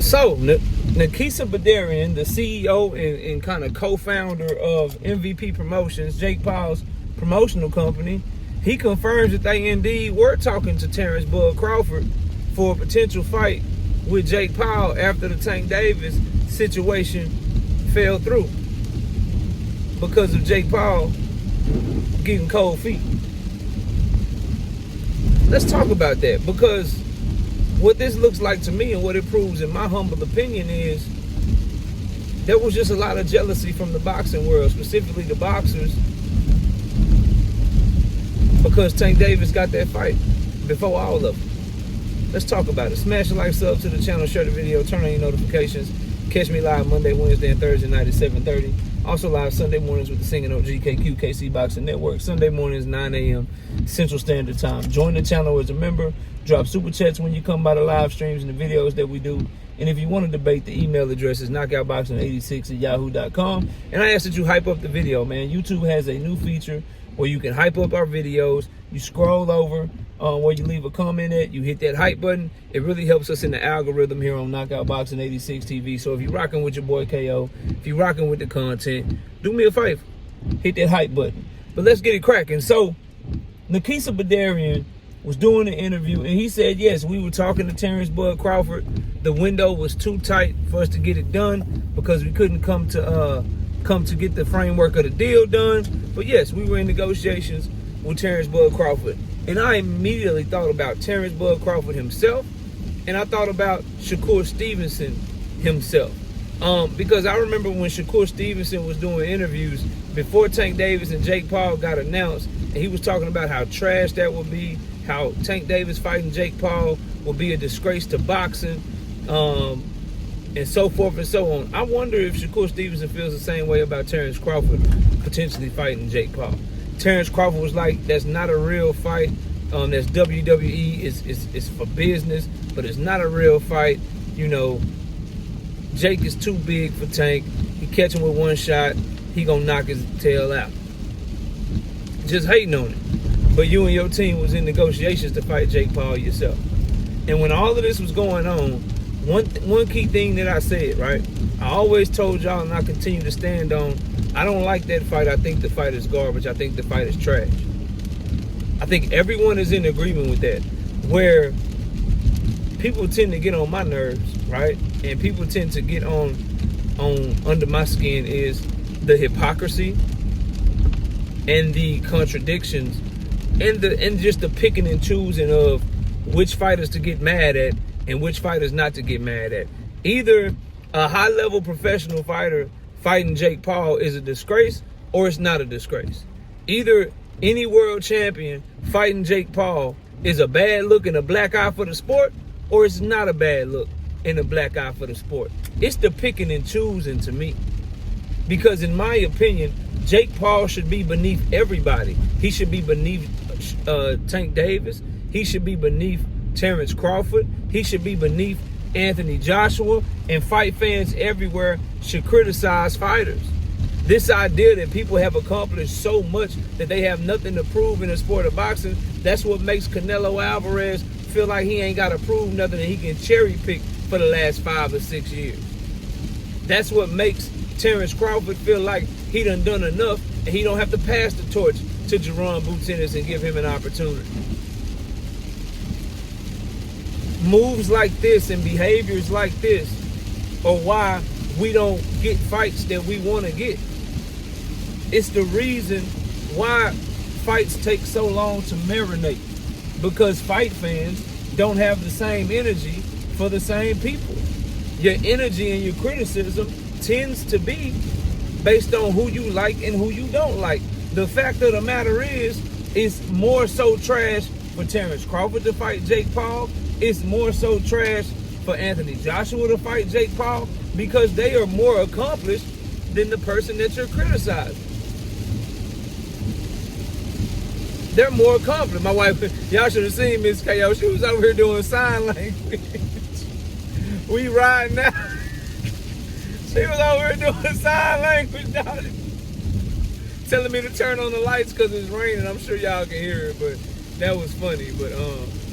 So, Nakisa Badarian, the CEO and kind of co-founder of MVP Promotions, Jake Paul's promotional company, he confirms that they indeed were talking to Terence Bud Crawford for a potential fight with Jake Paul after the Tank Davis situation fell through because of Jake Paul getting cold feet. Let's talk about that, because what this looks like to me and what it proves, in my humble opinion, is there was just a lot of jealousy from the boxing world, specifically the boxers, because Tank Davis got that fight before all of them. Let's talk about it. Smash a like, sub to the channel, share the video, turn on your notifications. Catch me live Monday, Wednesday, and Thursday night at 7:30. Also live Sunday mornings with the Singing OG KC Boxing Network. Sunday mornings, 9 a.m. Central Standard Time. Join the channel as a member. Drop super chats when you come by the live streams and the videos that we do. And if you want to debate, the email address is knockoutboxing86@yahoo.com. And I ask that you hype up the video, man. YouTube has a new feature where you can hype up our videos. You scroll over where you leave a comment at, you hit that hype button. It really helps us in the algorithm here on Knockout Boxing 86 TV. So if you're rocking with your boy KO, if you're rocking with the content, do me a favor, hit that hype button. But let's get it cracking. So Nakisa Badarian was doing an interview, and he said, yes, we were talking to Terence Bud Crawford. The window was too tight for us to get it done because we couldn't come to get the framework of the deal done. But yes, we were in negotiations with Terence Bud Crawford. And I immediately thought about Terence Bud Crawford himself, and I thought about Shakur Stevenson himself. Because I remember when Shakur Stevenson was doing interviews before Tank Davis and Jake Paul got announced, and he was talking about how trash that would be, how Tank Davis fighting Jake Paul will be a disgrace to boxing, and so forth and so on. I wonder if Shakur Stevenson feels the same way about Terence Crawford potentially fighting Jake Paul. Terence Crawford was like, that's not a real fight. That's WWE, it's for business, but it's not a real fight. You know, Jake is too big for Tank. He catch him with one shot, he gonna knock his tail out. Just hating on it. But you and your team was in negotiations to fight Jake Paul yourself. And when all of this was going on, one key thing that I said, right? I always told y'all, and I continue to stand on, I don't like that fight. I think the fight is garbage. I think the fight is trash. I think everyone is in agreement with that. Where people tend to get on my nerves, right? And people tend to get on under my skin is the hypocrisy and the contradictions and just the picking and choosing of which fighters to get mad at and which fighters not to get mad at. Either a high-level professional fighter fighting Jake Paul is a disgrace, or it's not a disgrace. Either any world champion fighting Jake Paul is a bad look and a black eye for the sport, or it's not a bad look and a black eye for the sport. It's the picking and choosing to me. Because in my opinion, Jake Paul should be beneath everybody. He should be beneath Tank Davis. He should be beneath Terence Crawford. He should be beneath Anthony Joshua. And fight fans everywhere should criticize fighters. This idea that people have accomplished so much that they have nothing to prove in the sport of boxing, that's what makes Canelo Alvarez feel like he ain't got to prove nothing and he can cherry pick for the last 5 or 6 years. That's what makes Terence Crawford feel like he done enough and he don't have to pass the torch to Jerron Boots Ennis and give him an opportunity. Moves like this and behaviors like this are why we don't get fights that we want to get. It's the reason why fights take so long to marinate, because fight fans don't have the same energy for the same people. Your energy and your criticism tends to be based on who you like and who you don't like. The fact of the matter is, it's more so trash for Terence Crawford to fight Jake Paul. It's more so trash for Anthony Joshua to fight Jake Paul, because they are more accomplished than the person that you're criticizing. They're more accomplished. My wife, y'all should have seen Miss KO. She was over here doing sign language. We riding now. She was over here doing sign language, dog. Telling me to turn on the lights because it's raining. I'm sure y'all can hear it, but that was funny. But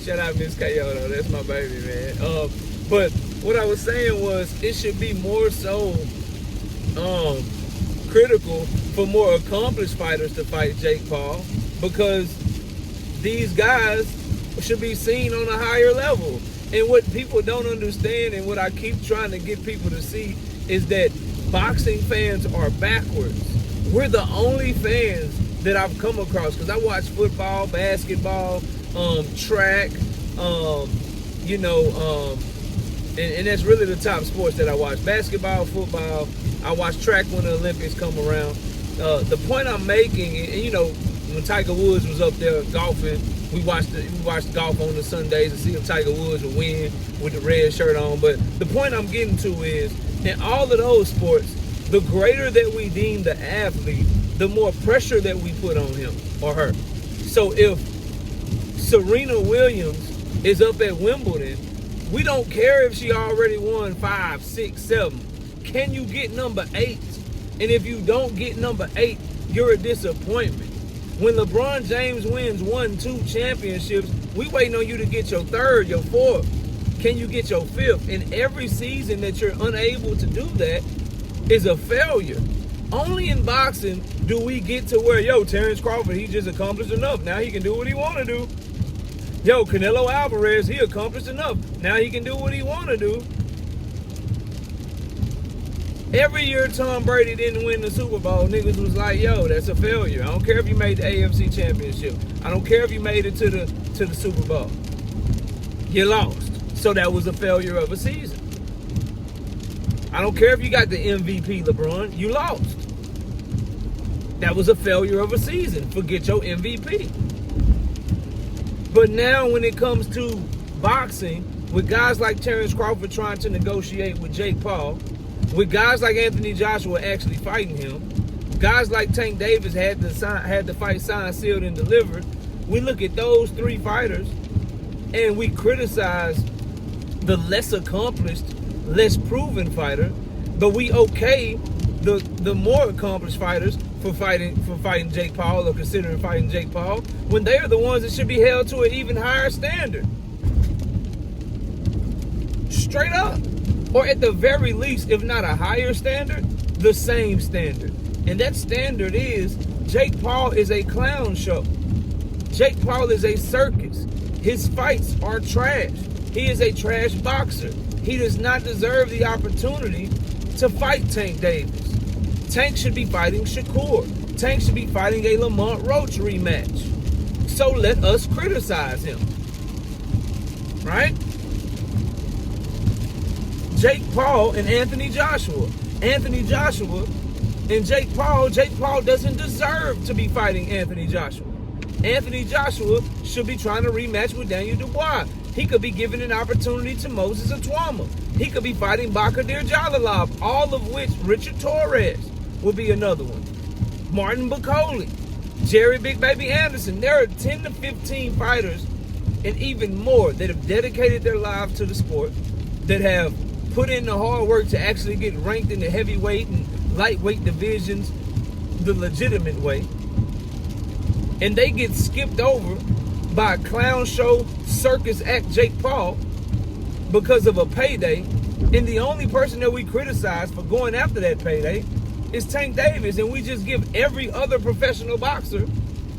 shout out Miss KO though. That's my baby, man. But what I was saying was it should be more so critical for more accomplished fighters to fight Jake Paul, because these guys should be seen on a higher level. And what people don't understand, and what I keep trying to get people to see, is that boxing fans are backwards. We're the only fans that I've come across, because I watch football, basketball, track, and that's really the top sports that I watch. Basketball, football. I watch track when the Olympics come around. The point I'm making, when Tiger Woods was up there golfing, we watched golf on the Sundays to see if Tiger Woods would win with the red shirt on. But the point I'm getting to is, in all of those sports, the greater that we deem the athlete, the more pressure that we put on him or her. So if Serena Williams is up at Wimbledon, we don't care if she already won 5, 6, 7. Can you get number 8? And if you don't get number 8, you're a disappointment. When LeBron James wins 1, 2 championships, we waiting on you to get your 3rd, your 4th. Can you get your 5th? And every season that you're unable to do that is a failure. Only in boxing do we get to where, Terence Crawford, he just accomplished enough. Now he can do what he want to do. Canelo Alvarez, he accomplished enough. Now he can do what he want to do. Every year Tom Brady didn't win the Super Bowl, niggas was like, that's a failure. I don't care if you made the AFC Championship. I don't care if you made it to the Super Bowl. You lost. So that was a failure of a season. I don't care if you got the MVP, LeBron. You lost. That was a failure of a season. Forget your MVP. But now when it comes to boxing, with guys like Terence Crawford trying to negotiate with Jake Paul, with guys like Anthony Joshua actually fighting him, guys like Tank Davis had the fight signed, sealed, and delivered, we look at those 3 fighters and we criticize the less accomplished, less proven fighter, but we okay the more accomplished fighters for fighting Jake Paul, or considering fighting Jake Paul, when they are the ones that should be held to an even higher standard. Straight up. Or at the very least, if not a higher standard, the same standard. And that standard is, Jake Paul is a clown show. Jake Paul is a circus. His fights are trash. He is a trash boxer. He does not deserve the opportunity to fight Tank Davis. Tank should be fighting Shakur. Tank should be fighting a Lamont Roach rematch. So let us criticize him. Right? Jake Paul and Anthony Joshua. Anthony Joshua and Jake Paul. Jake Paul doesn't deserve to be fighting Anthony Joshua. Anthony Joshua should be trying to rematch with Daniel Dubois. He could be given an opportunity to Moses Atwama. He could be fighting Bakadir Jalalov, all of which Richard Torres will be another one. Martin Bacoli, Jerry Big Baby Anderson. There are 10 to 15 fighters and even more that have dedicated their lives to the sport, that have put in the hard work to actually get ranked in the heavyweight and lightweight divisions the legitimate way. And they get skipped over by a clown show circus act Jake Paul because of a payday. And the only person that we criticize for going after that payday is Tank Davis. And we just give every other professional boxer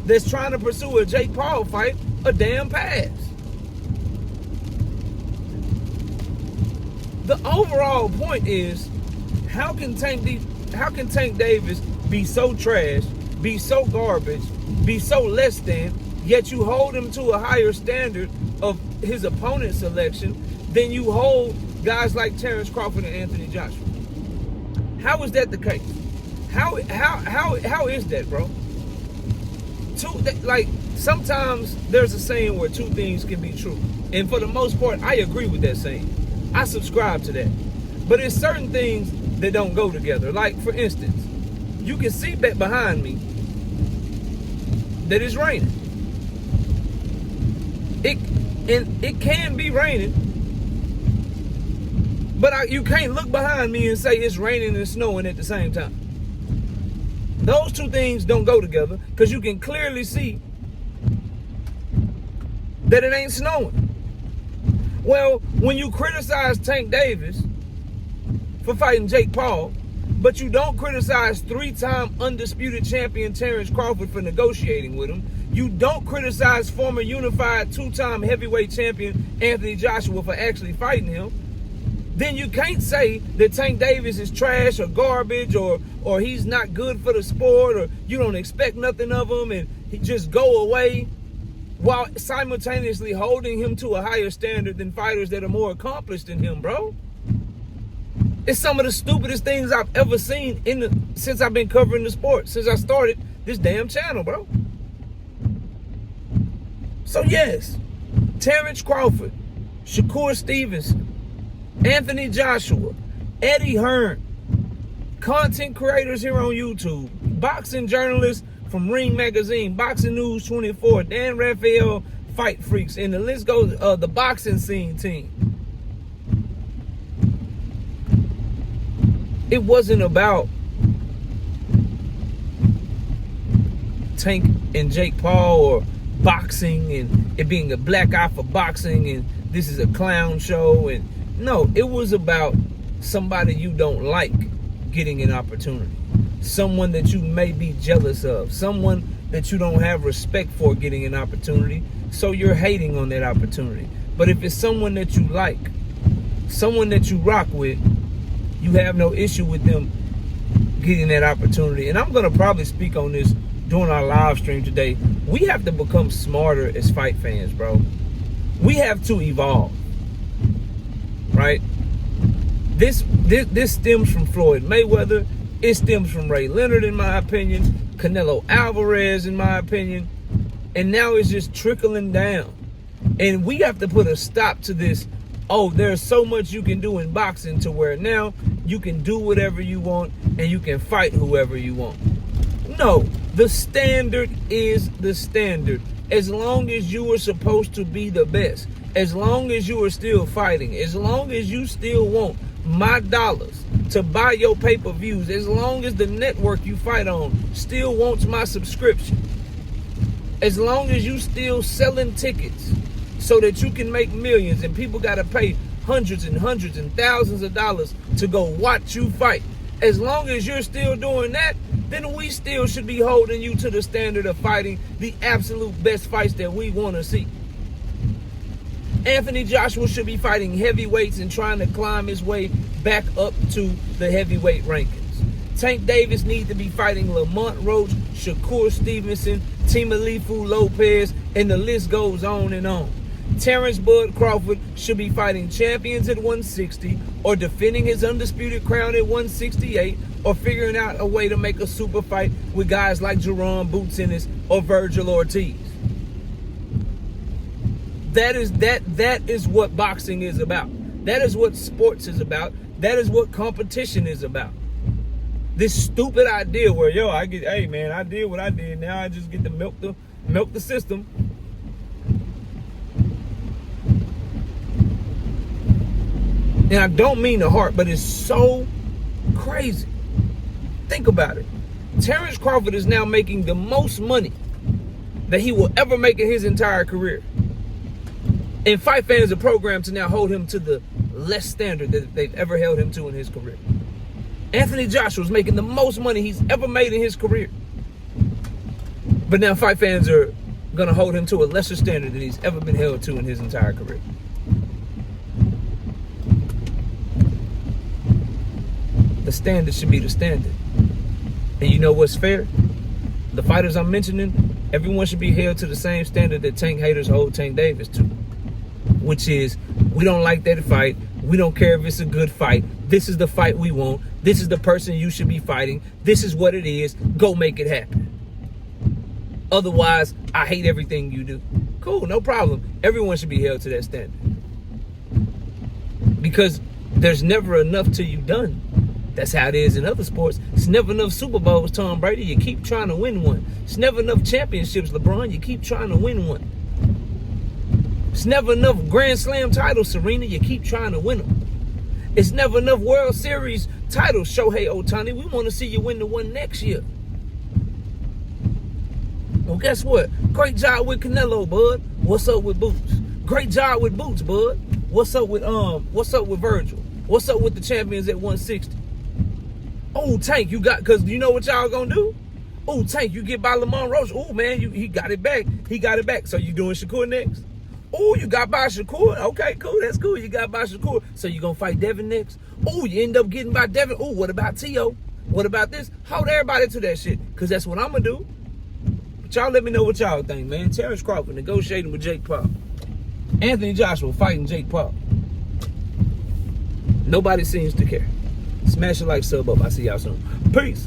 that's trying to pursue a Jake Paul fight a damn pass. The overall point is, how can Tank Davis be so trash, be so garbage, be so less than, yet you hold him to a higher standard of his opponent selection than you hold guys like Terence Crawford and Anthony Joshua? How is that the case? How is that, bro? Sometimes there's a saying where 2 things can be true. And for the most part, I agree with that saying. I subscribe to that. But there's certain things that don't go together. Like, for instance, you can see back behind me that it's raining. It can be raining, but you can't look behind me and say it's raining and snowing at the same time. Those 2 things don't go together, because you can clearly see that it ain't snowing. Well, when you criticize Tank Davis for fighting Jake Paul, but you don't criticize 3-time undisputed champion Terence Crawford for negotiating with him, you don't criticize former unified 2-time heavyweight champion Anthony Joshua for actually fighting him, then you can't say that Tank Davis is trash or garbage or he's not good for the sport or you don't expect nothing of him and he just go away while simultaneously holding him to a higher standard than fighters that are more accomplished than him, bro. It's some of the stupidest things I've ever seen since I've been covering the sport, since I started this damn channel, bro. So yes, Terence Crawford, Shakur Stevenson, Anthony Joshua, Eddie Hearn, content creators here on YouTube, boxing journalists from Ring Magazine, Boxing News 24, Dan Raphael, Fight Freaks, and the list goes, the boxing scene team. It wasn't about Tank and Jake Paul or boxing and it being a black eye for boxing and this is a clown show. And no, it was about somebody you don't like getting an opportunity. Someone that you may be jealous of. Someone that you don't have respect for getting an opportunity. So you're hating on that opportunity. But if it's someone that you like, someone that you rock with, you have no issue with them getting that opportunity. And I'm going to probably speak on this during our live stream today. We have to become smarter as fight fans, bro. We have to evolve, right? This stems from Floyd Mayweather. It stems from Ray Leonard, in my opinion. Canelo Alvarez, in my opinion. And now it's just trickling down. And we have to put a stop to this. Oh, there's so much you can do in boxing to where now you can do whatever you want and you can fight whoever you want. No, the standard is the standard. As long as you are supposed to be the best, as long as you are still fighting, as long as you still want my dollars to buy your pay-per-views, as long as the network you fight on still wants my subscription, as long as you still selling tickets so that you can make millions and people got to pay hundreds and hundreds and thousands of dollars to go watch you fight, as long as you're still doing that, then we still should be holding you to the standard of fighting the absolute best fights that we want to see. Anthony Joshua should be fighting heavyweights and trying to climb his way back up to the heavyweight rankings. Tank Davis needs to be fighting Lamont Roach, Shakur Stevenson, Timalifu Lopez, and the list goes on and on. Terence Bud Crawford should be fighting champions at 160 or defending his undisputed crown at 168 or figuring out a way to make a super fight with guys like Jerome Boots Ennis or Virgil Ortiz. That is what boxing is about. That is what sports is about. That is what competition is about. This stupid idea where, I did what I did. Now I just get to milk the system. And I don't mean the heart, but it's so crazy. Think about it. Terence Crawford is now making the most money that he will ever make in his entire career. And fight fans are programmed to now hold him to the less standard that they've ever held him to in his career. Anthony Joshua is making the most money he's ever made in his career. But now fight fans are going to hold him to a lesser standard than he's ever been held to in his entire career. The standard should be the standard. And you know what's fair? The fighters I'm mentioning, everyone should be held to the same standard that Tank haters hold Tank Davis to. Which is, we don't like that fight. We don't care if it's a good fight. This is the fight we want. This is the person you should be fighting. This is what it is. Go make it happen. Otherwise, I hate everything you do. Cool, no problem. Everyone should be held to that standard. Because there's never enough till you're done. That's how it is in other sports. It's never enough Super Bowls, Tom Brady. You keep trying to win one. It's never enough championships, LeBron. You keep trying to win one. It's never enough Grand Slam titles, Serena. You keep trying to win them. It's never enough World Series titles, Shohei Ohtani. We want to see you win the one next year. Well, guess what? Great job with Canelo, bud. What's up with Boots? Great job with Boots, bud. What's up with Virgil? What's up with the champions at 160? Oh, Tank, you got, because you know what y'all gonna do? Oh, Tank, you get by Lamont Roach. Oh, man, he got it back. He got it back. So you doing Shakur next? Oh, you got by Shakur. Okay, cool. That's cool. You got by Shakur. So you gonna fight Devin next? Oh, you end up getting by Devin. Oh, what about T.O.? What about this? Hold everybody to that shit, because that's what I'm gonna do. But y'all let me know what y'all think, man. Terence Crawford negotiating with Jake Paul. Anthony Joshua fighting Jake Paul. Nobody seems to care. Smash a like, sub up. I see y'all soon. Peace.